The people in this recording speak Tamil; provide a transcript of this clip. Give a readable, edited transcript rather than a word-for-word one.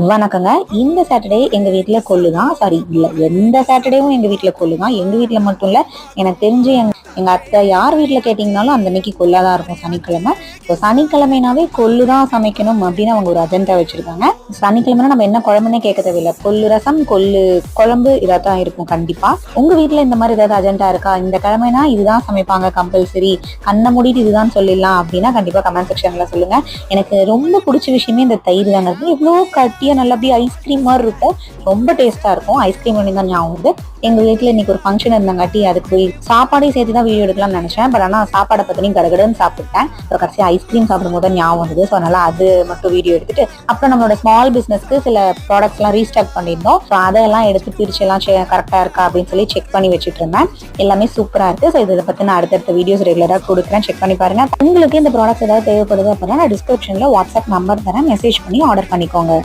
வணக்கங்க. இந்த சாட்டர்டே எங்க வீட்ல கொள்ளு தான். சாரி இல்ல, எந்த சாட்டர்டேவும் எங்க வீட்ல கொள்ளு தான். எங்க வீட்ல மட்டும் இல்ல, எனக்கு தெரிஞ்சு எங்க அத்தை யார் வீட்ல கேட்டீங்கனாலும் அந்த அன்னைக்கு கொள்ளா தான் இருக்கும் சனிக்கிழமை. ஸோ சனிக்கிழமைனாவே கொள்ளு தான் சமைக்கணும் அப்படின்னு அவங்க ஒரு அஜெண்டா வச்சிருக்காங்க. சனிக்கிழமைனா நம்ம என்ன குழம்புனே கேட்க தேவையில்லை, கொள்ளு ரசம், கொள்ளு குழம்பு இதான் இருக்கும் கண்டிப்பா. உங்க வீட்ல இந்த மாதிரி ஏதாவது அஜெண்டா இருக்கா? இந்த கிழமைனா இதுதான் சமைப்பாங்க கம்பல்சரி, கண்ணை மூடிட்டு இதுதான் சொல்லிடலாம் அப்படின்னா கண்டிப்பா கமெண்ட் செக்ஷன்ல சொல்லுங்க. எனக்கு ரொம்ப பிடிச்ச விஷயமே இந்த தயிர் தாங்க. இவ்வளோ கட்டியா நல்லா அப்படியே ஐஸ்கிரீம் மாதிரி இருக்கும், ரொம்ப டேஸ்டா இருக்கும். ஐஸ்கிரீம் தான் ஞாபகம் வருது. எங்க வீட்டுல இன்னைக்கு ஒரு ஃபங்க்ஷன் இருந்தாங்காட்டி அதுக்கு போய் சாப்பாடையும் சேர்த்து தான் வீடியோ எடுக்கலாம்னு நினைச்சேன். பட் ஆனால் சாப்பாடை பத்தினி கடகடன்னு சாப்பிட்டேன். அப்புறம் கடைசி ஐஸ்கிரீம் சாப்பிடும் போது ஞாபகம் வந்தது. ஸோ அதனால அது மட்டும் வீடியோ எடுத்துட்டு அப்புறம் நம்மளோட ஸ்மால் பிசினஸ்க்கு சில ப்ராடக்ட்ஸ் எல்லாம் ரீஸ்டாக் பண்ணியிருந்தோம். ஸோ அதெல்லாம் எடுத்து பிரிச்சு எல்லாம் கரெக்டா இருக்கா அப்படின்னு சொல்லி செக் பண்ணி வச்சுட்டு இருந்தேன். எல்லாமே சூப்பரா இருக்கு. ஸோ இதை பத்தி நான் அடுத்தடுத்த வீடியோஸ் ரெகுலரா கொடுக்குறேன், செக் பண்ணி பாருங்க. உங்களுக்கு இந்த ப்ராடக்ட்ஸ் ஏதாவது தேவைப்படுது அப்படின்னா நான் டிஸ்கிரிப்ஷன்ல வாட்ஸ்அப் நம்பர் தரேன், மெசேஜ் பண்ணி ஆர்டர் பண்ணிக்கோங்க.